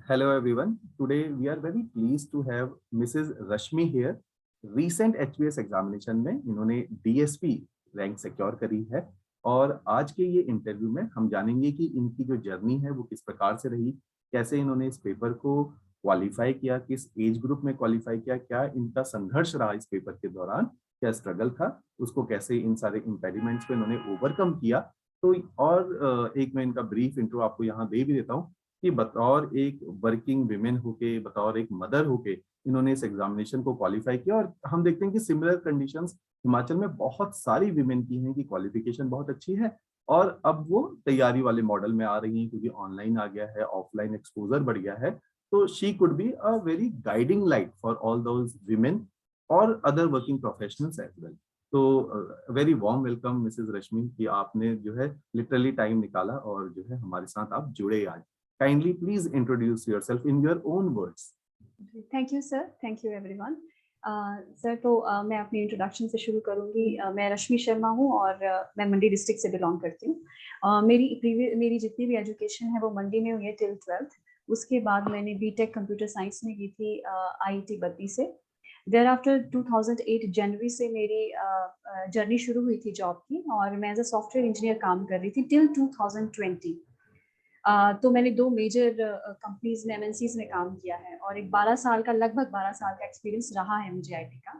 Hello everyone. Today we are very pleased to have Mrs. Rashmi here. Recent HBS examination में इन्होंने DSP rank secure करी है और आज के ये इंटरव्यू में हम जानेंगे कि इनकी जो जर्नी है वो किस प्रकार से रही, कैसे इन्होंने इस पेपर को क्वालिफाई किया, किस एज ग्रुप में क्वालिफाई किया, क्या इनका संघर्ष रहा इस पेपर के दौरान, क्या स्ट्रगल था, उसको कैसे इन सारे इम्पेडिमेंट्स को इन्होंने ओवरकम किया। तो और एक मैं इनका ब्रीफ इंट्रो आपको यहाँ दे भी देता हूँ कि बतौर एक वर्किंग विमेन होके, बतौर एक मदर होके इन्होंने इस एग्जामिनेशन को क्वालिफाई किया। और हम देखते हैं कि सिमिलर कंडीशंस हिमाचल में बहुत सारी विमेन की हैं कि क्वालिफिकेशन बहुत अच्छी है और अब वो तैयारी वाले मॉडल में आ रही हैं क्योंकि ऑनलाइन आ गया है, ऑफलाइन एक्सपोजर बढ़ गया है। तो she could be a very guiding light for all those women और other working professionals as well. तो very warm welcome Mrs Rashmi कि आपने जो है लिटरली टाइम निकाला और जो है हमारे साथ आप जुड़े आज। Kindly please introduce yourself in your own words. Thank you sir, thank you everyone. Sir तो मैं अपनी इंट्रोडक्शन से शुरू करूंगी। मैं रश्मि शर्मा हूं और मैं मंडी डिस्ट्रिक्ट से बिलोंग करती हूं। मेरी जितनी भी एजुकेशन है वो मंडी में हुई है टिल 12th। उसके बाद मैंने बीटेक कंप्यूटर साइंस में की थी आईआईटी बद्दी से। देयर आफ्टर 2008 जनवरी से मेरी जर्नी शुरू हुई थी जॉब की और मैं एज अ सॉफ्टवेयर इंजीनियर काम कर रही थी टिल 2020। तो मैंने दो मेजर कंपनीज में एमएनसीज में काम किया है और एक 12 साल का, लगभग 12 साल का एक्सपीरियंस रहा है मुझे आईटी का।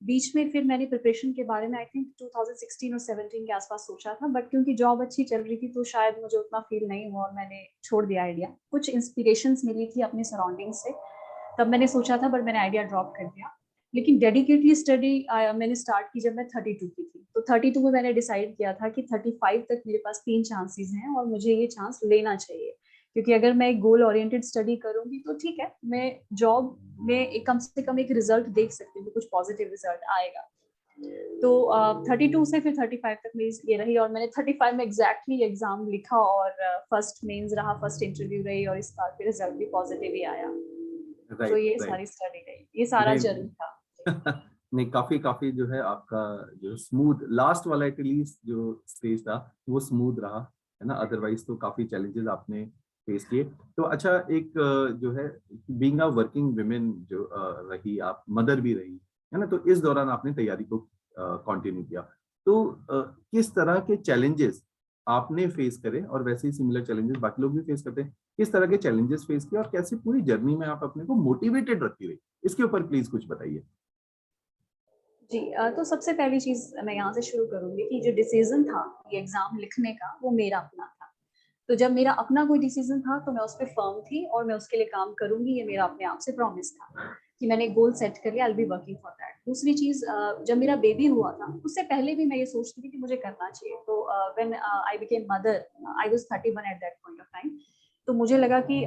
बीच में फिर मैंने प्रिपरेशन के बारे में आई थिंक 2016 और 17 के आसपास सोचा था, बट क्योंकि जॉब अच्छी चल रही थी तो शायद मुझे उतना फील नहीं हुआ और मैंने छोड़ दिया आइडिया। कुछ इंस्पिरेशंस मिली थी अपने सराउंडिंग से, तब मैंने सोचा था, बट मैंने आइडिया ड्रॉप कर दिया। लेकिन डेडिकेटली स्टडी मैंने स्टार्ट की जब मैं 32 की थी। तो 32 में मैंने डिसाइड किया था कि 35 तक मेरे पास 3 चांसेस हैं और मुझे ये चांस लेना चाहिए, क्योंकि अगर मैं एक गोल ओरिएंटेड स्टडी करूंगी तो ठीक है, मैं जॉब में कम से कम एक रिजल्ट देख सकती हूँ, कुछ पॉजिटिव रिजल्ट आएगा। तो 32 से फिर 35 तक मेरी ये रही और मैंने 35 में एग्जैक्टली एग्जाम लिखा और फर्स्ट मेंस रहा, फर्स्ट इंटरव्यू रही और इस बार फिर रिजल्ट भी पॉजिटिव ही आया। तो राइट ये राइट। सारी स्टडी रही, ये सारा नहीं जर्नी था। नहीं, काफी काफी जो है आपका जो स्मूथ लास्ट वाला एटलीस्ट जो स्टेज था वो स्मूथ रहा है ना, अदरवाइज तो काफी चैलेंजेस आपने फेस किए। तो अच्छा, एक जो है बीइंग अ वर्किंग वुमेन जो रही, आप मदर भी रही है ना, तो इस दौरान आपने तैयारी को कंटिन्यू किया। तो किस तरह के चैलेंजेस आपने फेस करे और वैसे ही सिमिलर चैलेंजेस बाकी लोग भी फेस करते हैं, किस तरह के चैलेंजेस फेस किए और कैसे पूरी जर्नी में आप अपने को मोटिवेटेड रखती रही, इसके ऊपर प्लीज कुछ बताइए। जी, तो सबसे पहली चीज मैं यहाँ से शुरू करूंगी कि जो डिसीजन था ये एग्जाम लिखने का, वो मेरा अपना था। तो जब मेरा अपना कोई डिसीजन था तो मैं उस पर फर्म थी और मैं उसके लिए काम करूंगी, ये मेरा अपने आप से प्रॉमिस था कि मैंने गोल सेट कर लिया, I will be working for that. दूसरी चीज, जब मेरा बेबी हुआ था उससे पहले भी मैं ये सोचती थी कि मुझे करना चाहिए। तो when I became mother, I was 31 at that point of time. तो मुझे लगा कि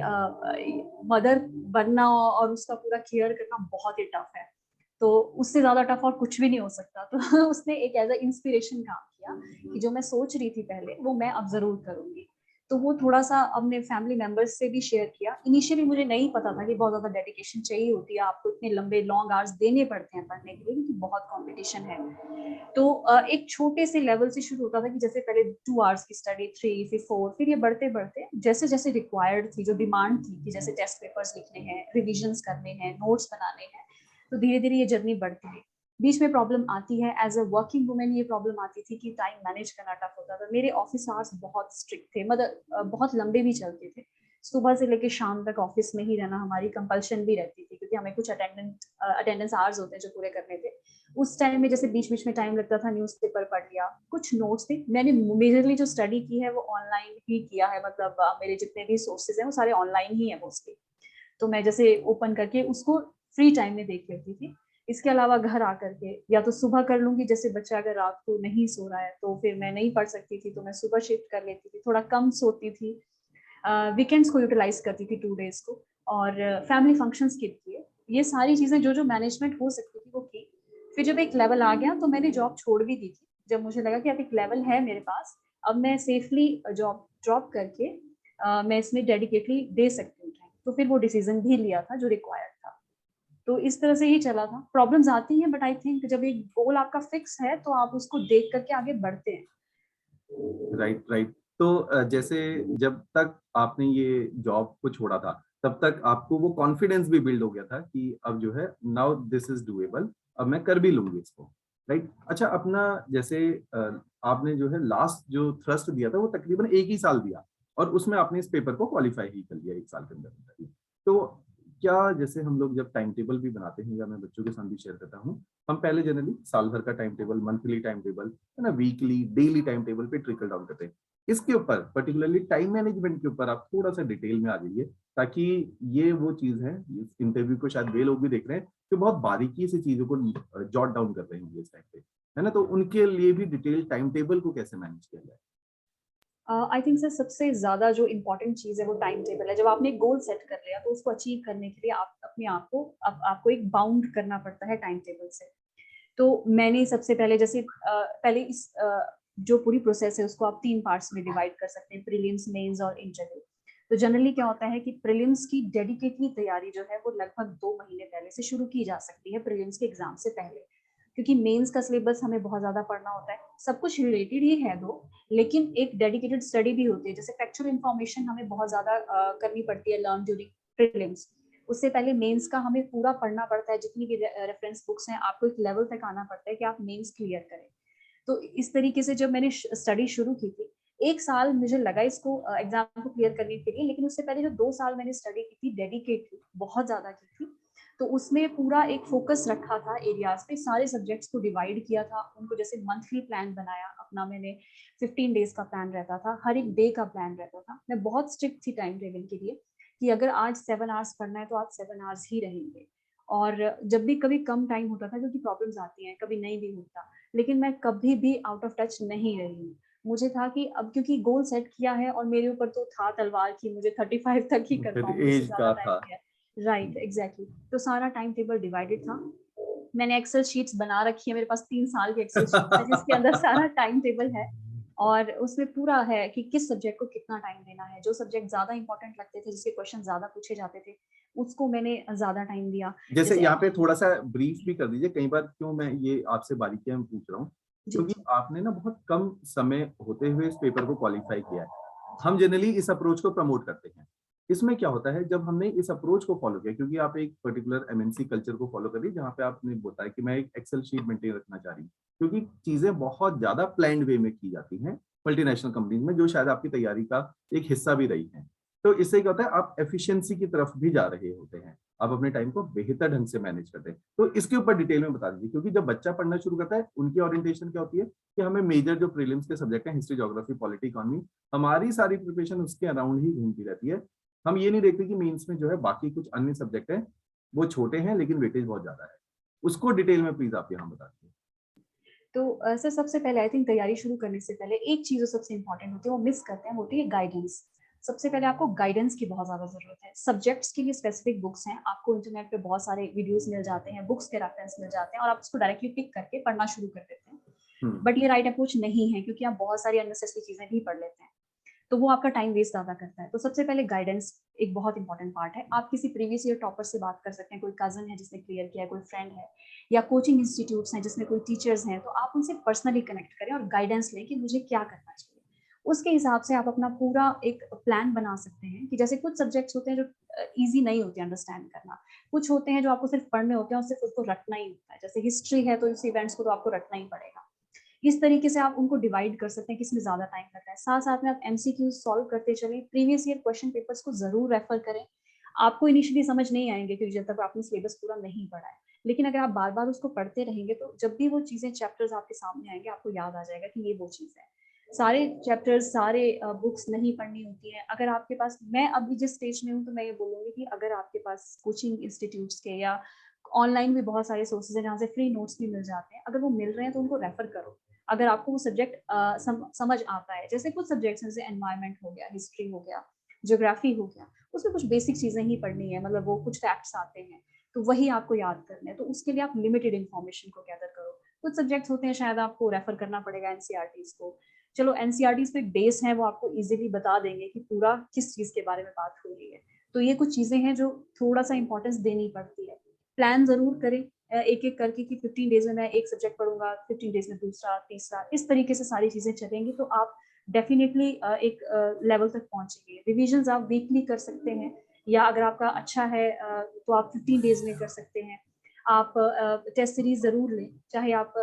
मदर बनना और उसका पूरा केयर करना बहुत ही टफ है, तो उससे ज्यादा टफ और कुछ भी नहीं हो सकता। तो उसने एक एज अ इंस्पिरेशन काम किया कि जो मैं सोच रही थी पहले वो मैं अब जरूर करूंगी। तो वो थोड़ा सा अपने फैमिली मेंबर्स से भी शेयर किया। इनिशियली मुझे नहीं पता था कि बहुत ज्यादा डेडिकेशन चाहिए होती है, आपको इतने लंबे लॉन्ग आवर्स देने पड़ते हैं पढ़ने के लिए क्योंकि बहुत कंपटीशन है। तो एक छोटे से लेवल से शुरू होता था कि जैसे पहले 2 आवर्स की स्टडी, 3, फिर 4, फिर ये बढ़ते बढ़ते जैसे जैसे रिक्वायर्ड थी, जो डिमांड थी कि जैसे टेस्ट पेपर्स लिखने हैं, रिविजन्स करने हैं, नोट्स बनाने हैं, तो धीरे धीरे ये जर्नी बढ़ती है। बीच में प्रॉब्लम आती है, एज अ वर्किंग वुमेन ये प्रॉब्लम आती थी कि टाइम मैनेज करना टफ होता था। मेरे ऑफिस आवर्स बहुत स्ट्रिक्ट थे, मतलब बहुत लंबे भी चलते थे। सुबह से लेकर शाम तक ऑफिस में ही रहना हमारी कंपल्शन भी रहती थी, क्योंकि हमें कुछ अटेंडेंस आवर्स होते हैं जो पूरे करने थे। उस टाइम में जैसे बीच बीच में टाइम लगता था, न्यूज़पेपर पढ़ लिया, कुछ नोट्स थे। मैंने मेजरली जो स्टडी की है वो ऑनलाइन ही किया है, मतलब मेरे जितने भी सोर्सेज हैं वो सारे ऑनलाइन ही है मोस्टली। तो मैं जैसे ओपन करके उसको फ्री टाइम में देख लेती थी। इसके अलावा घर आकर के या तो सुबह कर लूंगी, जैसे बच्चा अगर रात को नहीं सो रहा है तो फिर मैं नहीं पढ़ सकती थी तो मैं सुबह शिफ्ट कर लेती थी, थोड़ा कम सोती थी। वीकेंड्स को यूटिलाइज करती थी, 2 डेज को, और फैमिली फंक्शन स्किप किए। ये सारी चीजें जो जो मैनेजमेंट हो सकती थी वो की। फिर जब एक लेवल आ गया तो मैंने जॉब छोड़ भी दी थी, जब मुझे लगा कि अब एक लेवल है मेरे पास, अब मैं सेफली जॉब ड्रॉप करके मैं इसमें डेडिकेटली दे सकती हूँ। तो फिर वो डिसीजन भी लिया था जो रिक्वायर्ड था। तो इस तरह से ही चला था। प्रॉब्लम्स आती हैं, बट आई थिंक जब एक गोल आपका फिक्स है तो आप उसको देख करके आगे बढ़ते हैं। Right right. तो जैसे जब तक आपने ये जॉब को छोड़ा था तब तक आपको वो कॉन्फिडेंस भी बिल्ड हो गया था कि अब जो है नाउ दिस इज डूएबल, अब मैं कर भी लूंगी इसको, राइट। अच्छा, अपना जैसे आपने जो है लास्ट जो थ्रस्ट दिया था वो तकरीबन 1 ही साल दिया, और उसमें आपने इस पेपर को क्वालिफाई ही कर लिया 1 साल के अंदर ही। तो क्या, जैसे हम लोग जब टाइम टेबल भी बनाते हैं, या मैं बच्चों के साथ भी शेयर करता हूँ, हम पहले जनरली साल भर का time table, monthly time table, है ना, वीकली डेली टाइम टेबल पे ट्रिकल डाउन करते हैं। इसके ऊपर पर्टिकुलरली टाइम मैनेजमेंट के ऊपर आप थोड़ा सा डिटेल में आ जाइए, ताकि ये वो चीज है, इस इंटरव्यू को शायद वे लोग भी देख रहे हैं जो बहुत बारीकी से चीजों को जॉट डाउन कर रहे होंगे इस टाइम पे, है ना, तो उनके लिए भी डिटेल टाइम टेबल को कैसे मैनेज किया जाए। आई थिंक सर सबसे ज्यादा जो इम्पोर्टेंट चीज है वो टाइम टेबल है। जब आपने एक गोल सेट कर लिया तो उसको अचीव करने के लिए आप अपने आप को आपको एक बाउंड करना पड़ता है टाइम टेबल से। तो मैंने सबसे पहले जैसे पहले इस जो पूरी प्रोसेस है उसको आप 3 पार्ट्स में डिवाइड कर सकते हैं, प्रीलिम्स, मेंस और इंटरव्यू। तो जनरली क्या होता है कि प्रीलिम्स की डेडिकेटली तैयारी जो है वो लगभग 2 महीने पहले से शुरू की जा सकती है, प्रीलिम्स के एग्जाम से पहले। क्योंकि मेंस का सिलेबस हमें बहुत ज्यादा पढ़ना होता है, सब कुछ रिलेटेड ही है दो, लेकिन एक डेडिकेटेड स्टडी भी होती है। जैसे फैक्चुअल इन्फॉर्मेशन हमें बहुत ज्यादा करनी पड़ती है लर्न ड्यूरिंग प्रीलिम्स। उससे पहले मेंस का हमें पूरा पढ़ना पड़ता है, जितनी भी रेफरेंस बुक्स हैं आपको एक लेवल तक आना पड़ता है कि आप मेंस क्लियर करें। तो इस तरीके से जब मैंने स्टडी शुरू की थी, 1 साल मुझे लगा इसको एग्जाम को क्लियर करने के लिए, लेकिन उससे पहले जो 2 साल मैंने स्टडी की थी डेडिकेटली, बहुत ज्यादा की थी। तो उसमें पूरा एक फोकस रखा था एरियाज पे, सारे सब्जेक्ट्स को डिवाइड किया था उनको, जैसे मंथली प्लान बनाया अपना मैंने, 15 डेज का प्लान रहता था, हर एक डे का प्लान रहता था। मैं बहुत स्ट्रिक्ट थी टाइम टेबल के लिए कि अगर आज 7 आवर्स पढ़ना है तो आज 7 आवर्स ही रहेंगे। और जब भी कभी कम टाइम होता था, क्योंकि प्रॉब्लम्स आती हैं, कभी नहीं भी होता, लेकिन मैं कभी भी आउट ऑफ टच नहीं रही हूँ। मुझे था कि अब क्योंकि गोल सेट किया है और मेरे ऊपर तो था तलवार की मुझे 35 तक ही कर फिर पाऊंगी, इससे एज ज्यादा का टाइम था। किया। Right, exactly. तो सारा टाइम टेबल डिवाइडेड था। मैंने एक्सेल शीट्स बना रखी है, मेरे पास 3 साल की एक्सेल शीट है जिसके अंदर सारा टाइम टेबल है। और उसमें पूरा है कि किस सब्जेक्ट को कितना टाइम देना है। जो सब्जेक्ट ज्यादा इंपॉर्टेंट लगते थे, जिसके क्वेश्चन ज्यादा पूछे जाते थे, उसको मैंने ज्यादा टाइम दिया। जैसे जैसे यहाँ पे थोड़ा सा ब्रीफ भी कर दीजिए, कई बार क्यों मैं ये आपसे बारीकियां पूछ रहा हूँ, जी क्योंकि जी आपने ना बहुत कम समय होते हुए इस पेपर को क्वालिफाई किया है। हम जनरली इस अप्रोच को प्रमोट करते हैं। इसमें क्या होता है, जब हमने इस अप्रोच को फॉलो किया, क्योंकि आप एक पर्टिकुलर एमएनसी कल्चर को फॉलो कर रही है, जहाँ पे आपने बताया कि मैं एक एक्सेल शीट मेंटेन रखना चाह रही हूँ, क्योंकि चीजें बहुत ज्यादा प्लान्ड वे में की जाती हैं मल्टीनेशनल कंपनीज में, जो शायद आपकी तैयारी का एक हिस्सा भी रही है। तो इससे क्या होता है, आप एफिशिएंसी की तरफ भी जा रहे होते हैं, आप अपने टाइम को बेहतर ढंग से मैनेज करते हैं। तो इसके ऊपर डिटेल में बता दीजिए, क्योंकि जब बच्चा पढ़ना शुरू करता है उनकी ओरिएंटेशन क्या होती है कि हमें मेजर जो प्रीलिम्स के सब्जेक्ट हैं, हिस्ट्री, ज्योग्राफी, पॉलिटी, इकोनॉमी, हमारी सारी प्रिपरेशन उसके अराउंड ही घूमती रहती है। हम ये नहीं देखते कि मेंस में जो है बाकी कुछ अन्य सब्जेक्ट हैं, वो छोटे हैं लेकिन वेटेज बहुत ज्यादा है। उसको डिटेल में प्लीज आप यहाँ बता दीजिए। तो सर सबसे पहले आई थिंक तैयारी शुरू करने से पहले एक चीज जो सबसे इंपॉर्टेंट होती है वो मिस करते हैं, होती है गाइडेंस। सबसे पहले आपको गाइडेंस की बहुत ज्यादा जरूरत है। सब्जेक्ट्स के लिए स्पेसिफिक बुक्स हैं, आपको इंटरनेट पे बहुत सारे वीडियोस मिल जाते हैं, बुक्स के रेफरेंस मिल जाते हैं, और आप उसको डायरेक्टली पिक करके पढ़ना शुरू कर देते हैं। हम्म। बट ये राइट अप्रोच नहीं है, क्योंकि आप बहुत सारी अननेसेसरी चीजें भी पढ़ लेते हैं, तो वो आपका टाइम वेस्ट ज्यादा करता है। तो सबसे पहले गाइडेंस एक बहुत इंपॉर्टेंट पार्ट है। आप किसी प्रीवियस ईयर टॉपर से बात कर सकते हैं, कोई कजन है जिसने क्लियर किया है, कोई फ्रेंड है, या कोचिंग इंस्टीट्यूट्स हैं जिसमें कोई टीचर्स हैं, तो आप उनसे पर्सनली कनेक्ट करें और गाइडेंस लें कि मुझे क्या करना चाहिए। उसके हिसाब से आप अपना पूरा एक प्लान बना सकते हैं कि जैसे कुछ सब्जेक्ट्स होते हैं जो ईजी नहीं होते अंडरस्टैंड करना, कुछ होते हैं जो आपको सिर्फ पढ़ने होते हैं और सिर्फ उसको रटना ही होता है। जैसे हिस्ट्री है तो इस इवेंट्स को तो आपको रटना ही पड़ेगा। इस तरीके से आप उनको डिवाइड कर सकते हैं किसमें ज्यादा टाइम लग रहा है। साथ साथ में आप एमसीक्यू सॉल्व करते चले, प्रीवियस ईयर क्वेश्चन पेपर्स को जरूर रेफर करें। आपको इनिशियली समझ नहीं आएंगे क्योंकि जब तक आपने सिलेबस पूरा नहीं पढ़ा है, लेकिन अगर आप बार बार उसको पढ़ते रहेंगे तो जब भी वो चीजें चैप्टर्स आपके सामने आएंगे आपको याद आ जाएगा कि ये वो चीज है। सारे चैप्टर्स, सारे बुक्स नहीं पढ़नी होती है। अगर आपके पास, मैं अभी जिस स्टेज में हूँ तो मैं ये बोलूंगी कि अगर आपके पास कोचिंग इंस्टीट्यूट्स के या ऑनलाइन भी बहुत सारे सोर्सेज हैं जहाँ से फ्री नोट्स भी मिल जाते हैं, अगर वो मिल रहे हैं तो उनको रेफर करो। अगर आपको वो सब्जेक्ट समझ आता है, जैसे कुछ सब्जेक्ट्स जैसे एनवायरमेंट हो गया, हिस्ट्री हो गया, ज्योग्राफी हो गया, उसमें कुछ बेसिक चीजें ही पढ़नी है, मतलब वो कुछ फैक्ट्स आते हैं तो वही आपको याद करने हैं, तो उसके लिए आप लिमिटेड इन्फॉर्मेशन को गैदर करो। कुछ सब्जेक्ट्स होते हैं शायद आपको रेफर करना पड़ेगा एनसीईआरटीज को। चलो एनसीईआरटीज पे बेस है, वो आपको इजीली बता देंगे कि पूरा किस चीज के बारे में बात हो रही है। तो ये कुछ चीजें हैं जो थोड़ा सा इंपॉर्टेंस देनी पड़ती है। प्लान जरूर करें एक एक करके कि 15 डेज में मैं एक सब्जेक्ट पढ़ूंगा, 15 डेज में दूसरा, तीसरा, इस तरीके से सारी चीजें चलेंगी तो आप डेफिनेटली एक लेवल तक पहुंचेंगे। रिविजन आप वीकली कर सकते हैं, या अगर आपका अच्छा है तो आप 15 डेज में कर सकते हैं। आप टेस्ट सीरीज जरूर लें, चाहे आप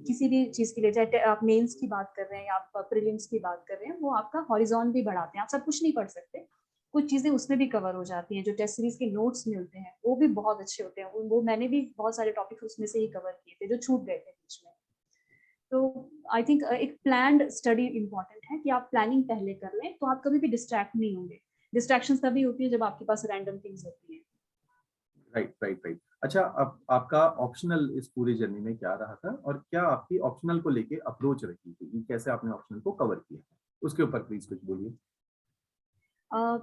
किसी भी चीज के लिए, चाहे आप मेंस की बात कर रहे हैं या आप प्रीलिम्स की बात कर रहे हैं, वो आपका हॉरिजॉन भी बढ़ाते हैं। आप सब कुछ नहीं पढ़ सकते, कुछ चीजें उसमें भी कवर हो जाती हैं। जो टेस्ट सीरीज के नोट्स मिलते हैं वो भी बहुत अच्छे होते हैं, वो मैंने भी बहुत सारे टॉपिक उसमें से ही कवर किए थे जो छूट गए थे बीच में। तो आई थिंक एक प्लान्ड स्टडी इंपॉर्टेंट है, कि आप प्लानिंग पहले कर लें तो आप कभी भी डिस्ट्रैक्ट नहीं होंगे। डिस्ट्रैक्शन तभी होती है जब आपके पास रैंडम थिंग्स होती हैं। Right right right. अच्छा, अब आपका ऑप्शनल इस पूरी जर्नी में क्या रहा था और क्या आपकी ऑप्शनल को लेके अप्रोच रही थी कि कैसे आपने ऑप्शनल को कवर किया, उसके ऊपर प्लीज कुछ बोलिए।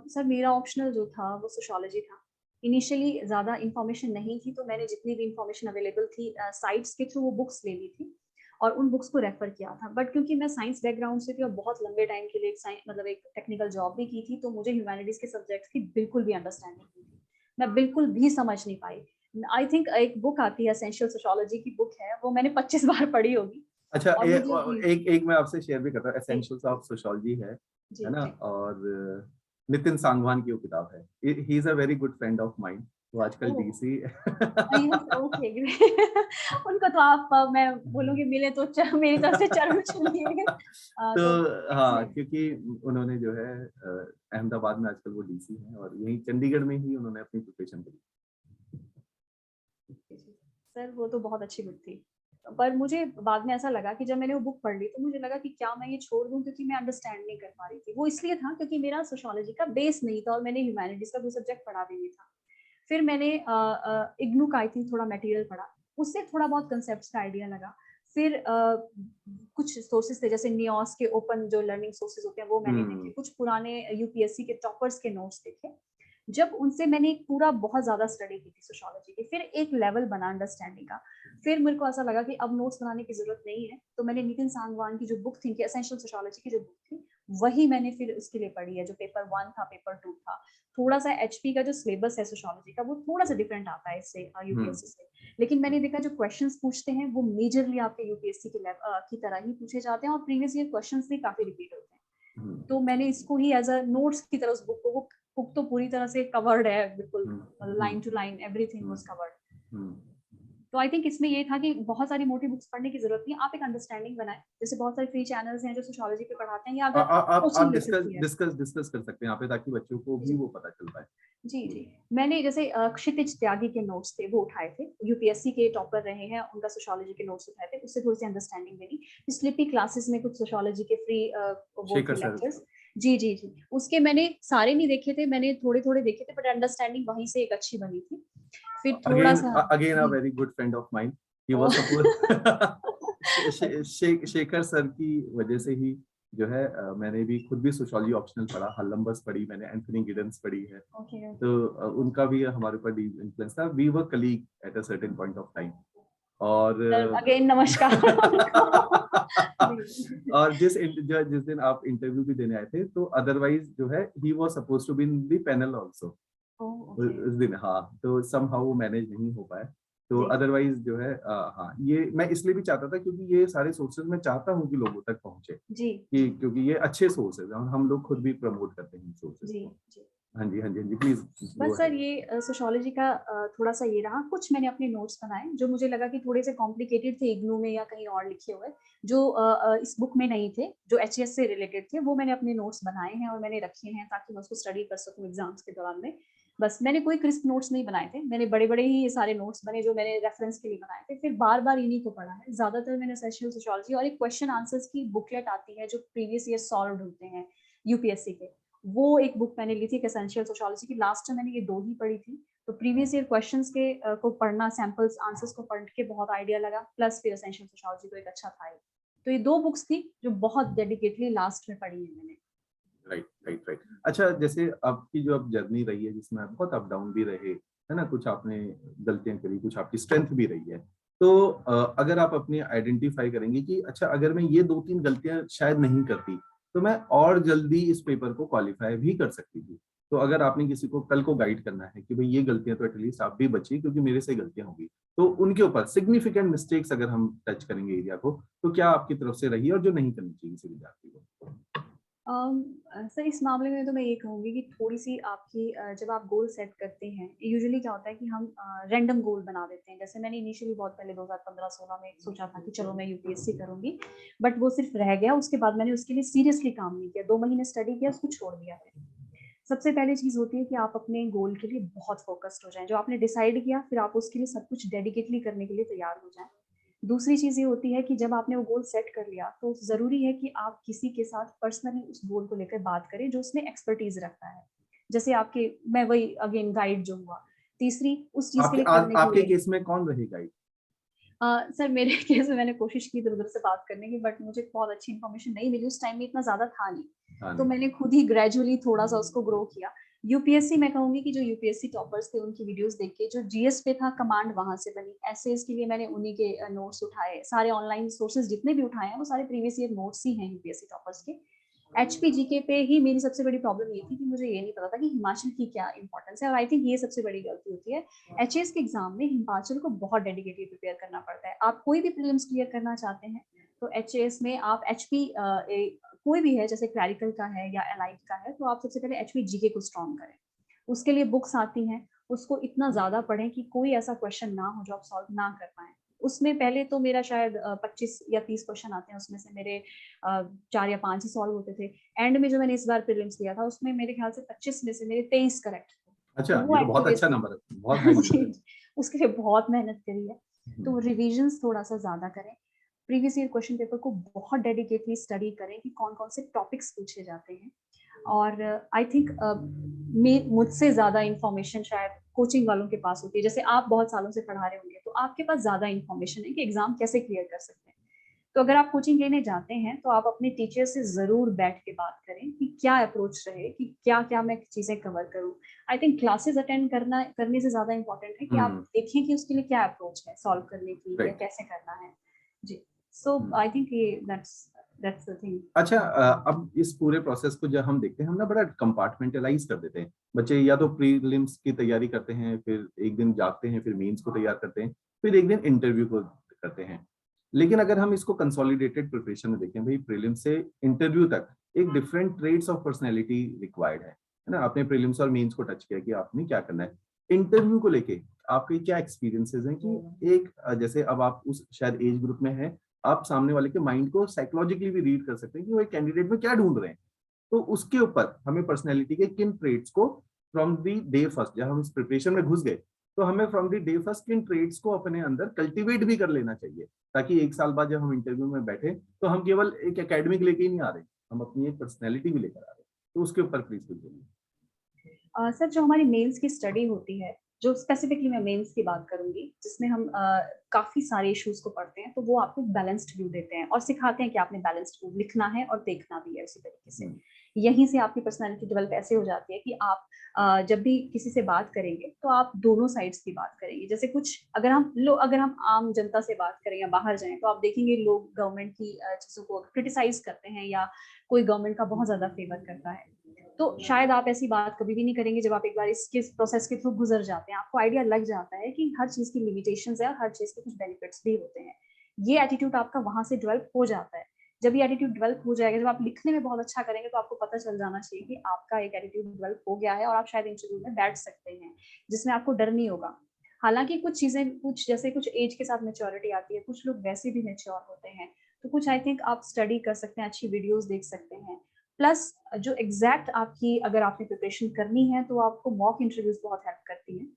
सर मेरा ऑप्शनल जो था वो सोशोलॉजी था। इनिशियली ज़्यादा इन्फॉर्मेशन नहीं थी, तो मैंने जितनी भी इन्फॉर्मेशन अवेलेबल थी साइट्स के थ्रू वो बुक्स ले ली थी और उन बुक्स को रेफर किया था। बट क्योंकि मैं साइंस बैकग्राउंड से थी और बहुत लंबे टाइम के लिए मतलब एक टेक्निकल जॉब भी की थी, तो मुझे ह्यूमैनिटीज़ के सब्जेक्ट्स की बिल्कुल भी अंडरस्टैंडिंग नहीं थी। मैं बिल्कुल भी समझ नहीं पाई। आई थिंक एक बुक आती है एसेंशियल सोशोलॉजी की बुक है, वो मैंने 25 बार पढ़ी होगी। अच्छा, और मुझे एक एक मैं आपसे शेयर भी करता हूँ, जी एसेंशियल्स ऑफ सोशियोलॉजी है जी ना। जी। और नितिन सांगवान की वो किताब है, he is a very good friend of mind, वो आजकल ओह डीसी यस, ओके ग्रेट। उनको तो आप मैं बोलूँगी मिले तो मेरी तरफ से चरण छूलिए। तो तो हाँ, एक्सीलेंट। क्योंकि उन्होंने जो है अहमदाबाद में आजकल वो डीसी हैं और यही चंडीगढ़ में ही उन्होंने अपनी प्रिपरेशन करी। सर वो तो बहुत अच्छी बुक थी, पर मुझे बाद में ऐसा लगा कि जब मैंने वो बुक पढ़ ली तो मुझे लगा कि क्या मैं ये छोड़ दूं, क्योंकि मैं अंडरस्टैंड नहीं कर पा रही थी। वो इसलिए था क्योंकि मेरा सोशियोलॉजी का बेस नहीं था और मैंने ह्यूमैनिटीज का कोई सब्जेक्ट पढ़ा भी नहीं था। फिर मैंने इग्नू का आई थिंक थोड़ा मटेरियल पढ़ा, उससे थोड़ा बहुत कंसेप्ट का आइडिया लगा। फिर कुछ सोर्सेज थे जैसे नियोस के ओपन जो लर्निंग सोर्सेज होते हैं वो मैंने देखे, हम्म कुछ पुराने यूपीएससी के टॉपर्स के नोट्स देखे। जब उनसे मैंने एक पूरा बहुत ज्यादा स्टडी की थी सोशियोलॉजी की, फिर एक लेवल बना अंडरस्टैंडिंग का। फिर मेरे को ऐसा लगा कि अब नोट्स बनाने की जरूरत नहीं है, तो मैंने नितिन सांगवान की जो बुक थी, एसेंशियल सोशियोलॉजी की जो बुक थी, वही मैंने फिर उसके लिए पढ़ी है। जो पेपर 1 था, पेपर 2 था। थोड़ा सा एचपी का जो सिलेबस है सोशियोलॉजी का वो थोड़ा सा डिफरेंट आता है इससे, हम्म यूपीएससी से। लेकिन मैंने देखा जो क्वेश्चंस पूछते हैं वो मेजरली आपके यूपीएससी की तरह ही पूछे जाते हैं, और प्रीवियस ईयर क्वेश्चंस भी काफी रिपीट होते हैं। हम्म तो मैंने इसको ही एज अ नोट्स की तरह उस बुक को, वो बुक तो पूरी तरह से कवर्ड है बिल्कुल, hmm line to line everything hmm was covered. Hmm तो आई थिंक इसमें ये था कि बहुत सारी मोटी बुक्स पढ़ने की जरूरत नहीं है, आप एक अंडरस्टैंडिंग बनाएं। जैसे बहुत सारे फ्री चैनल्स हैं जो सोशियोलॉजी पे पढ़ाते हैं, या अगर आप कोचिंग ले डिस्कस सकती है। डिस्कस डिस्कस कर सकते हैं यहाँ पे, ताकि बच्चों को भी जी वो पता चल पाए। जी जी। बोलिए। मैंने जैसे क्षितिज त्यागी के नोट्स थे वो उठाए थे, यूपीएससी के टॉपर रहे हैं, उनका सोशियोलॉजी के नोट्स उठाए थे, उससे थोड़ी सी अंडरस्टैंडिंग देनी। स्लिपी क्लासेस में कुछ सोशियोलॉजी के फ्री वो शेखर थे सर। लेक्चर्स। जी जी जी, उसके मैंने सारे नहीं देखे थे, मैंने थोड़े थोड़े देखे थे, बट अंडरस्टैंडिंग वहीं से एक अच्छी बनी थी। फिर थोड़ा अगेन सा अगेन अ जी। Very good friend of mine, he uh was suppose Shekhar sir की वजह से ही जो है मैंने भी खुद भी सोशियोलॉजी ऑप्शनल पढ़ा, हल्लम्बस पढ़ी मैंने, एंथनी गिडन्स पढ़ी है। Okay okay. तो उनका भी हमारे ऊपर डीप इन्फ्लुएंस था, we were colleague at a certain point of time. और सर अगेन नमस्कार उनको। जी और जिस दिन आप इंटरव्यू भी देने आए थे, तो अदरवाइज जो है he was suppose to be in the panel also okay. उस दिन। हाँ, तो समहाउ वो मैनेज नहीं हो पाया। तो जी अदरवाइज जो है हाँ, ये मैं इसलिए भी चाहता था क्योंकि ये सारे सोर्सेज मैं चाहता हूँ कि लोगों तक पहुंचे, जी कि क्योंकि ये अच्छे सोर्सेज हैं और हम लोग खुद भी प्रमोट करते हैं सोर्सेज जी को। जी। हाँ जी, हाँ जी, हाँ जी, प्लीज गो बस सर अहेड। ये सोशियोलॉजी का थोड़ा सा ये रहा। कुछ मैंने अपने नोट्स बनाए जो मुझे लगा कि थोड़े से कॉम्प्लिकेटेड थे, इग्नू में या कहीं और लिखे हुए, जो इस बुक में नहीं थे, जो एचएस से रिलेटेड थे, वो मैंने अपने नोट्स बनाए हैं और मैंने रखे हैं ताकि मैं उसको स्टडी कर सकूं एग्जाम्स के दौरान में। बस मैंने कोई क्रिस्प नोट्स नहीं बनाए थे, मैंने बड़े बड़े ही ये सारे नोट्स बने जो मैंने रेफरेंस के लिए बनाए थे। फिर बार बार इन्हीं को पढ़ा है ज्यादातर मैंने, एसेंशियल सोशियोलॉजी और एक क्वेश्चन आंसर्स की बुकलेट आती है जो प्रीवियस ईयर सॉल्व होते हैं यूपीएससी के, वो एक बुक मैंने ली थी एसेंशियल सोशियोलॉजी की। लास्ट में मैंने ये दो ही पढ़ी थी, तो प्रीवियस ईयर क्वेश्चंस के को पढ़ना, सैंपल्स आंसर्स को पढ़ के बहुत आइडिया लगा, प्लस फिर एसेंशियल सोशियोलॉजी तो एक अच्छा था ही। तो ये दो बुक्स थी जो बहुत डेडिकेटली लास्ट में पढ़ी है मैंने। Right right right. अच्छा, जैसे आपकी जो अब जर्नी रही है जिसमें बहुत अप डाउन भी रहे, है ना, कुछ आपने गलतियां करी, कुछ आपकी स्ट्रेंथ भी रही है, तो अगर आप अपनी आइडेंटिफाई करेंगे कि अच्छा अगर मैं ये 2-3 गलतियां शायद नहीं करती तो मैं और जल्दी इस पेपर को क्वालिफाई भी कर सकती थी। तो अगर आपने किसी को कल को गाइड करना है कि भाई ये गलतियां तो एटलीस्ट आप भी बची क्योंकि मेरे से गलतियां होगी, तो उनके ऊपर सिग्निफिकेंट मिस्टेक्स अगर हम टच करेंगे एरिया को, तो क्या आपकी तरफ से रही और जो नहीं करनी चाहिए किसी विद्यार्थी को? सर इस मामले में तो मैं ये कहूँगी कि थोड़ी-सी आपकी जब आप गोल सेट करते हैं, यूजुअली क्या होता है कि हम रैंडम गोल बना देते हैं। जैसे मैंने इनिशियली बहुत पहले 2015-16 में सोचा था कि चलो मैं यूपीएससी करूँगी, बट वो सिर्फ रह गया, उसके बाद मैंने उसके लिए सीरियसली काम नहीं किया, 2 महीने स्टडी किया, उसको छोड़ दिया फिर। सबसे पहली चीज़ होती है कि आप अपने गोल के लिए बहुत फ़ोकस्ड हो जाएँ, जो आपने डिसाइड किया, फिर आप उसके लिए सब कुछ डेडिकेटली करने के लिए तैयार हो जाएँ। दूसरी चीज़ ये होती है कि जब आपने वो गोल सेट कर लिया, तो ज़रूरी है कि आप किसी के साथ पर्सनली उस गोल को लेकर बात करें, जो उसमें एक्सपर्टीज़ रखता है। जैसे आपके मैं वही अगेन गाइड जो हुआ। तीसरी उस चीज़ के लिए करने के आपके लिए केस में कौन रहेगा? सर मेरे केस में मैंने कोशिश की इधर-उधर से बात करने की, बट मुझे बहुत अच्छी इन्फॉर्मेशन नहीं मिली, उस टाइम में इतना ज़्यादा था नहीं। हाँ, तो नहीं। मैंने खुद ही ग्रेजुअली थोड़ा-सा उसको ग्रो किया। यूपीएससी मैं कहूँगी कि जो यूपीएससी टॉपर्स थे उनकी वीडियोज़ देख के, जो जीएस पे था कमांड वहाँ से बनी। एसेज़ के लिए मैंने उन्हीं के नोट्स उठाए, सारे ऑनलाइन सोर्सेज़ जितने भी उठाए हैं वो सारे प्रीवियस ईयर नोट्स ही हैं यूपीएससी टॉपर्स के। एचपी जीके पे ही मेरी सबसे बड़ी प्रॉब्लम ये थी कि मुझे ये नहीं पता था कि हिमाचल की क्या इम्पोर्टेंस है, और आई थिंक ये सबसे बड़ी गलती होती है। एचएएस के एग्जाम में हिमाचल को बहुत डेडिकेटली प्रिपेयर करना पड़ता है। आप कोई भी प्रीलिम्स क्लियर करना चाहते हैं तो एचएएस में आप एचपी कोई भी है, जैसे क्लैरिकल का है या एलाइड का है, तो आप सबसे पहले एचपी जीके को स्ट्रॉन्ग करें। उसके लिए बुक्स आती हैं, उसको इतना ज़्यादा पढ़ें कि कोई ऐसा क्वेश्चन ना हो जो आप सॉल्व ना कर पाएँ। उसमें पहले तो मेरा शायद 25 या 30 क्वेश्चन आते हैं, उसमें से मेरे 4 या 5 ही सॉल्व होते थे। एंड में जो मैंने इस बार प्रीलिम्स दिया था, उसमें मेरे ख्याल से 25 में से मेरे 23 करेक्ट थे। तो अच्छा, वो ये तो बहुत अच्छा एक्यूरेसी नंबर है, बहुत हाई नंबर है। जी, उसके लिए बहुत मेहनत करी है। हुँ, तो रिविजन्स थोड़ा-सा ज़्यादा करें। प्रीवियस ईयर क्वेश्चन पेपर को बहुत डेडिकेटली स्टडी करें कि कौन-कौन से टॉपिक्स पूछे जाते हैं। और आई थिंक मैं मुझसे ज़्यादा इन्फॉर्मेशन शायद कोचिंग वालों के पास होती है। जैसे आप बहुत सालों से पढ़ा रहे होंगे, तो आपके पास ज़्यादा इन्फॉर्मेशन है कि एग्ज़ाम कैसे क्लियर कर सकते हैं। तो अगर आप कोचिंग लेने जाते हैं, तो आप अपने टीचर से ज़रूर बैठ के बात करें कि क्या अप्रोच रहे, कि क्या-क्या मैं चीज़ें कवर करूँ। आई थिंक क्लासेस अटेंड करने से ज़्यादा इम्पोर्टेंट है कि आप हुँ, देखें कि उसके लिए क्या अप्रोच है सॉल्व करने की या राइट। कैसे करना है। जी, सो हुँ। आई थिंक ये दैट्स द थिंग। अच्छा, अब इस पूरे प्रोसेस को जब हम देखते हैं, हम ना बड़ा कंपार्टमेंटलाइज़ कर देते हैं। बच्चे या तो प्रीलिम्स की तैयारी करते हैं, फिर एक दिन जागते हैं, फिर मेंस को तैयार करते हैं, फिर एक दिन इंटरव्यू को करते हैं। लेकिन अगर हम इसको कंसोलिडेटेड प्रिपरेशन में देखें, भई प्रीलिम्स से इंटरव्यू तक एक different traits of personality required है ना? आपने प्रीलिम्स और मेंस को टच किया कि आपने क्या करना है। इंटरव्यू को लेके आपके क्या एक्सपीरियंसेस हैं कि एक जैसे अब आप उस शायद एज ग्रुप में हैं, आप सामने वाले के माइंड को साइकोलॉजिकली भी रीड कर सकते हैं कि वो एक कैंडिडेट में क्या ढूंढ रहे हैं। तो उसके ऊपर हमें पर्सनैलिटी के किन ट्रेड्स को फ्रॉम द डे फर्स्ट, जब हम इस प्रिपरेशन में घुस गए, तो हमें फ्रॉम द डे फर्स्ट किन ट्रेड्स को अपने अंदर कल्टीवेट भी कर लेना चाहिए, ताकि एक साल बाद जब हम इंटरव्यू में बैठे तो हम केवल एक एकेडमिक लेके ही नहीं आ रहे, हम अपनी एक पर्सनैलिटी भी लेकर आ रहे हैं। तो उसके ऊपर प्लीज कुछ बोलिए। सर जो हमारी मेंस की स्टडी होती है, जो स्पेसिफिकली मैं मेंस की बात करूँगी, जिसमें हम काफ़ी सारे इश्यूज़ को पढ़ते हैं, तो वो आपको एक बैलेंस्ड व्यू देते हैं और सिखाते हैं कि आपने बैलेंस्ड व्यू लिखना है और देखना भी है उसी तरीके से। हम्म, यहीं से आपकी पर्सनैलिटी डेवलप ऐसे हो जाती है कि आप जब भी किसी से बात करेंगे, तो आप दोनों साइड्स की बात करेंगे। जैसे कुछ अगर हम आम जनता से बात करें या बाहर जाएँ, तो आप देखेंगे लोग गवर्नमेंट की चीज़ों को क्रिटिसाइज़ करते हैं या कोई गवर्नमेंट का बहुत ज़्यादा फेवर करता है। तो शायद आप ऐसी बात कभी भी नहीं करेंगे जब आप एक बार इसके प्रोसेस के थ्रू गुजर जाते हैं। आपको आइडिया लग जाता है कि हर चीज़ की लिमिटेशंस है और हर चीज़ के कुछ बेनिफिट्स भी होते हैं। ये एटीट्यूड आपका वहाँ से डेवलप हो जाता है। जब ये एटीट्यूड डेवलप हो जाएगा, जब आप लिखने में बहुत अच्छा करेंगे, तो आपको पता चल जाना चाहिए कि आपका एक एटीट्यूड डेवलप हो गया है और आप शायद इंटरव्यू में बैठ सकते हैं, जिसमें आपको डर नहीं होगा। हालाँकि कुछ चीज़ें जैसे कुछ एज के साथ मैच्योरिटी आती है, कुछ लोग वैसे भी मैच्योर होते हैं। तो कुछ आई थिंक आप स्टडी कर सकते हैं, अच्छी वीडियोज़ देख सकते हैं। प्लस जो एग्जैक्ट आपकी अगर आपने प्रिपरेशन करनी है, तो आपको मॉक इंटरव्यूज बहुत हेल्प करती हैं।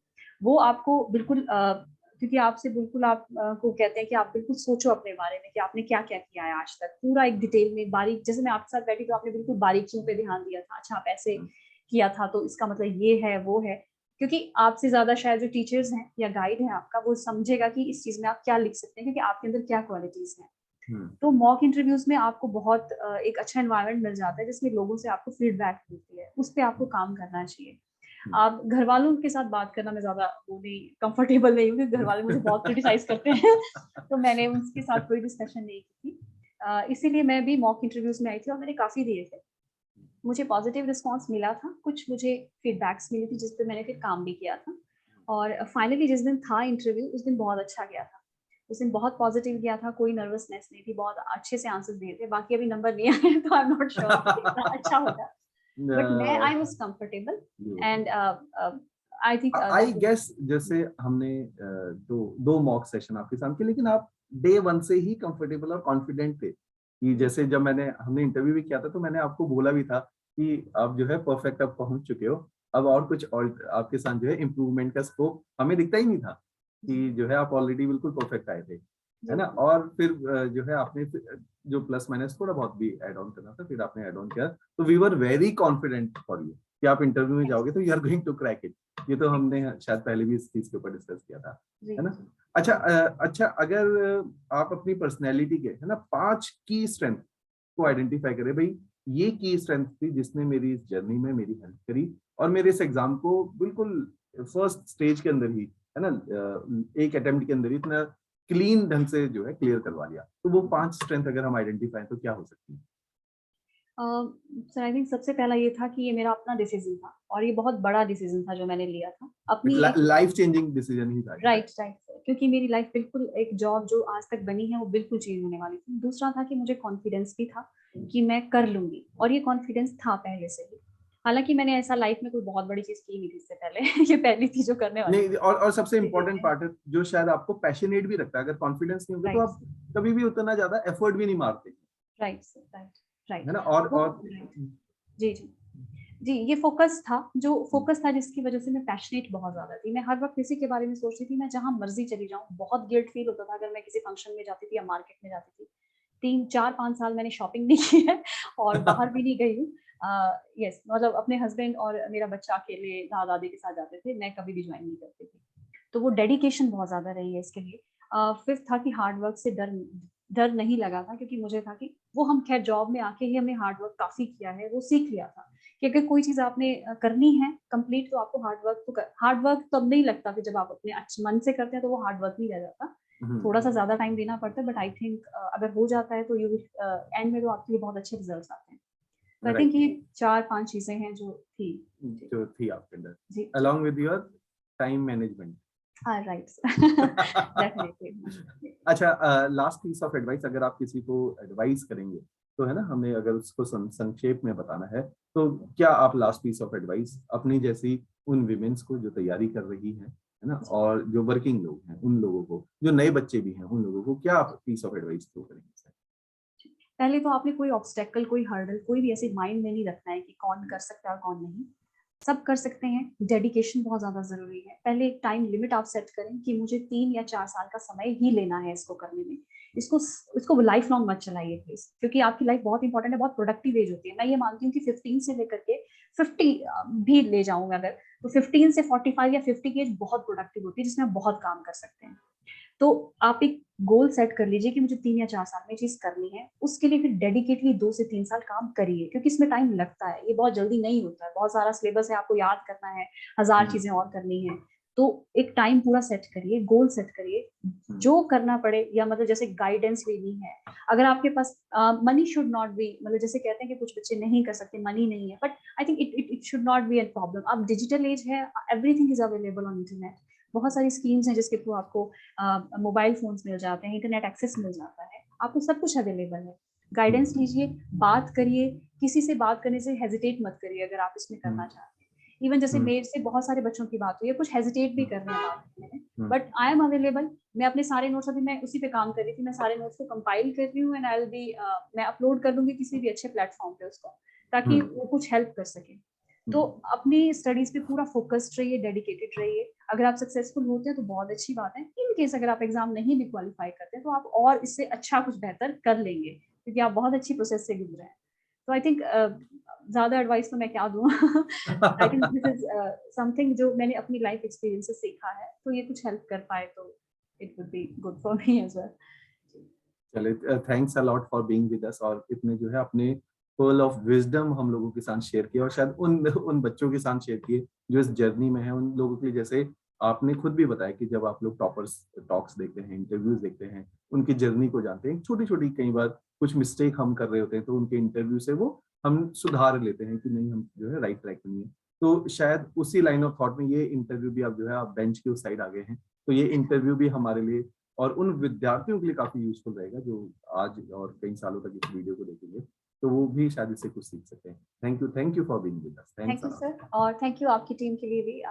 वो आपको बिल्कुल क्योंकि आपसे बिल्कुल आप को कहते हैं कि आप बिल्कुल सोचो अपने बारे में कि आपने क्या क्या किया है आज तक, पूरा एक डिटेल में बारीक, जैसे मैं आपके साथ बैठी तो आपने बिल्कुल बारीकियों पे ध्यान दिया था। अच्छा, आप ऐसे किया था तो इसका मतलब ये है वो है, क्योंकि आपसे ज्यादा शायद जो टीचर्स हैं या गाइड है आपका, वो समझेगा कि इस चीज में आप क्या लिख सकते हैं, क्योंकि आपके अंदर क्या क्वालिटीज हैं। हम्म, तो मॉक इंटरव्यूज में आपको बहुत एक अच्छा एनवायरनमेंट मिल जाता है, जिसमें लोगों से आपको फीडबैक मिलती है, उस पे आपको काम करना चाहिए। हम्म, आप घर वालों के साथ बात करना, मैं ज़्यादा वो नहीं कंफर्टेबल नहीं हूँ, क्योंकि घर वाले मुझे बहुत क्रिटिसाइज़ करते हैं तो मैंने उनके साथ कोई डिस्कशन नहीं की थी। इसीलिए मैं भी मॉक इंटरव्यूज़ में आई थी और मैंने काफ़ी दिए थे। मुझे पॉजिटिव रिस्पॉन्स मिला था, कुछ मुझे फीडबैक्स मिली थी जिस पे मैंने फिर काम भी किया था, और फाइनली जिस दिन था इंटरव्यू, उस दिन बहुत अच्छा गया था। उस दिन बहुत पॉजिटिव गया था, कोई नर्वसनेस नहीं थी, बहुत अच्छे से आंसर्स दिए थे। बाकी अभी नंबर नहीं आए तो आई एम नॉट श्योर कितना अच्छा होगा, बट मैं I was comfortable and I think I guess जैसे हमने दो मॉक सेशन आपके साथ किए, लेकिन आप डे वन से ही कंफर्टेबल और कॉन्फिडेंट थे कि जैसे जब हमने इंटरव्यू भी किया था तो मैंने आपको बोला भी था कि आप जो है परफेक्ट अब पहुंच चुके हो, अब और कुछ और आपके साथ जो है इम्प्रूवमेंट का स्कोप हमें दिखता ही नहीं था कि जो है आप ऑलरेडी बिल्कुल परफेक्ट आए थे, है ना। और फिर जो है आपने जो प्लस माइनस थोड़ा बहुत भी ऐड ऑन करना था, फिर आपने ऐड ऑन किया, तो we were very confident for you कि आप इंटरव्यू में जाओगे तो you are going to crack it. ये तो हमने शायद पहले भी इस चीज के ऊपर डिस्कस किया था, है ना। अच्छा अच्छा, अगर आप अपनी पर्सनैलिटी के, है ना, 5 की स्ट्रेंथ को आइडेंटिफाई करें, भाई ये की स्ट्रेंथ थी जिसने मेरी इस जर्नी में मेरी हेल्प करी और मेरे इस एग्जाम को बिल्कुल फर्स्ट स्टेज के अंदर ही, है ना, एक अटेम्प्ट के अंदर ही इतना क्लीन ढंग से जो है क्लियर करवा लिया, तो वो 5 स्ट्रेंथ अगर हम आइडेंटिफाई तो क्या हो सकती है? सर आई थिंक सबसे पहला ये था कि ये मेरा अपना डिसीजन था और ये बहुत बड़ा डिसीजन था जो मैंने लिया था अपनी एक लाइफ चेंजिंग डिसीजन ही था। राइट राइट, क्योंकि मेरी लाइफ बिल्कुल, एक जॉब जो आज तक बनी है वो बिल्कुल चेंज होने वाली थी। दूसरा था कि मुझे कॉन्फिडेंस भी था कि मैं कर लूंगी, और ये कॉन्फिडेंस था पहले से ही। हालांकि मैंने ऐसा लाइफ में कोई बहुत बड़ी चीज की नहीं थी इससे पहले ये पहली थी जो करने वाली नहीं, और सबसे इम्पोर्टेंट पार्ट है जो शायद आपको पैशनेट भी रखता है, अगर कॉन्फिडेंस नहीं होगा तो आप कभी भी उतना ज्यादा एफर्ट भी नहीं मारते। राइट राइट राइट, है ना। और जी जी जी, ये फोकस था, जो फोकस था जिसकी वजह से मैं पैशनेट बहुत ज्यादा थी। मैं हर वक्त इसी के बारे में सोचती थी, मैं जहां मर्जी चली जाऊं। बहुत गिल्ट फील होता था अगर मैं किसी फंक्शन में जाती थी या मार्केट में जाती थी। 3 4 5 साल मैंने शॉपिंग नहीं की है और बाहर भी नहीं गई हूँ। यस, मतलब अपने हस्बैंड और मेरा बच्चा अकेले दादा दादी के साथ जाते थे, मैं कभी भी ज्वाइन नहीं करती थी। तो वो डेडिकेशन बहुत ज्यादा रही है इसके लिए। फिफ्थ था कि हार्ड वर्क से डर डर नहीं लगा था, क्योंकि मुझे था कि वो हम खैर जॉब में आके ही हमने हार्ड वर्क काफी किया है, वो सीख लिया था कि अगर कोई चीज आपने करनी है कंप्लीट तो आपको हार्ड वर्क तब नहीं लगता कि जब आप अपने मन से करते हैं तो वो हार्ड वर्क नहीं रह जाता, थोड़ा सा ज्यादा टाइम देना पड़ता है, बट आई थिंक अगर हो जाता है तो यू एंड में तो आपके लिए बहुत अच्छे रिजल्ट्स आते हैं। तो आई थिंक ये 4 5 चीजें हैं जो थी आपके अंदर, along with your time management. Right definitely. अच्छा, लास्ट पीस ऑफ एडवाइस अगर आप किसी को एडवाइस करेंगे तो, है ना, हमें अगर उसको संक्षेप में बताना है तो क्या आप लास्ट पीस ऑफ एडवाइस अपनी जैसी उन विमेन्स को जो तैयारी कर रही हैं, है ना, और जो वर्किंग लोग हैं उन लोगों को, जो नए बच्चे भी हैं उन लोगों को, क्या आप पीस ऑफ एडवाइस थ्रो करेंगे? पहले तो आपने कोई ऑब्स्टेकल, कोई हर्डल, कोई भी ऐसे माइंड में नहीं रखना है कि कौन कर सकता है और कौन नहीं। सब कर सकते हैं। डेडिकेशन बहुत ज्यादा जरूरी है। पहले एक टाइम लिमिट आप सेट करें कि मुझे 3 या 4 साल का समय ही लेना है इसको करने में। इसको लाइफ लॉन्ग मत चलाइए प्लीज, क्योंकि आपकी लाइफ बहुत इंपॉर्टेंट है, बहुत प्रोडक्टिव एज होती है। मैं ये मानती हूँ कि 15 से लेकर के 50 भी ले जाऊंगा अगर, तो 15 से 45 या 50 की एज बहुत प्रोडक्टिव होती है, जिसमें आप बहुत काम कर सकते हैं। तो आप एक गोल सेट कर लीजिए कि मुझे 3 या 4 साल में चीज करनी है। उसके लिए फिर डेडिकेटली 2 से 3 साल काम करिए, क्योंकि इसमें टाइम लगता है, ये बहुत जल्दी नहीं होता है। बहुत सारा सिलेबस है, आपको याद करना है, 1000 चीजें और करनी है। तो एक टाइम पूरा सेट करिए, गोल सेट करिए, जो करना पड़े, या मतलब जैसे गाइडेंस लेनी है। अगर आपके पास मनी शुड नॉट बी, मतलब जैसे कहते हैं कि कुछ बच्चे नहीं कर सकते, मनी नहीं है, but I think it should not be a problem. अब डिजिटल एज है, everything is available on internet. बहुत सारी स्कीम्स हैं जिसके थ्रू आपको मोबाइल फोन्स मिल जाते हैं, इंटरनेट एक्सेस मिल जाता है, आपको सब कुछ अवेलेबल है। गाइडेंस लीजिए, बात करिए, किसी से बात करने से हेजिटेट मत करिए अगर आप इसमें करना चाहते हैं। इवन जैसे मेरे से बहुत सारे बच्चों की बात हुई है, कुछ हेजिटेट भी कर रहे हैं बात करने में, बट आई एम अवेलेबल। मैं अपने सारे नोट्स, अभी मैं उसी पे काम कर रही थी, मैं सारे नोट्स को कंपाइल कर रही हूँ एंड आई विल बी, मैं अपलोड कर दूंगी किसी भी अच्छे प्लेटफॉर्म पे उसको, ताकि वो कुछ हेल्प कर सके। तो अपनी स्टडीज पे पूरा फोकस्ड रहिए, डेडिकेटेड रहिए। अगर आप सक्सेसफुल होते हैं तो बहुत अच्छी बात है। इन केस अगर आप एग्जाम नहीं भी क्वालिफाई करते हैं तो आप और इससे अच्छा कुछ बेहतर कर लेंगे, क्योंकि आप बहुत अच्छी प्रोसेस से गुजरे हैं। तो आई थिंक ज्यादा एडवाइस तो मैं क्या दूं I think this is something जो मैंने अपनी लाइफ एक्सपीरियंस से सीखा है, तो ये कुछ हेल्प कर पाए तो it would be good for me as well. चलिए, thanks a lot for being with us, और इतने जो है अपने फुल ऑफ विजडम हम लोगों के साथ शेयर किए, और शायद उन बच्चों के साथ शेयर किए जो इस जर्नी में है, उन लोगों के लिए। जैसे आपने खुद भी बताया कि जब आप लोग टॉपर्स टॉक्स देखते हैं, इंटरव्यूज देखते हैं, उनकी जर्नी को जानते हैं, छोटी छोटी कई बार कुछ मिस्टेक हम कर रहे होते हैं तो उनके इंटरव्यू से वो हम सुधार लेते हैं कि नहीं, हम जो है राइट ट्रैक में है। तो शायद उसी लाइन ऑफ थॉट में ये इंटरव्यू भी, आप जो है आप बेंच के उस साइड आ गए हैं, तो ये इंटरव्यू भी हमारे लिए और उन विद्यार्थियों के लिए काफी यूजफुल रहेगा जो आज और कई सालों तक इस वीडियो को देखेंगे, तो वो भी शायद इससे कुछ सीख सकें। Thank you for being with us. Thank you sir, और थैंक यू आपकी टीम के लिए भी।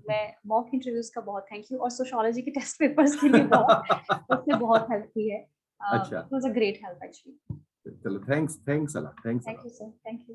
मैं मॉक इंटरव्यूज का बहुत थैंक यू, और सोशियोलॉजी के टेस्ट पेपर्स के लिए बहुत उसने बहुत हेल्प की है। अच्छा, it was a great help actually. चलो, thanks a lot, thank you sir, thank you.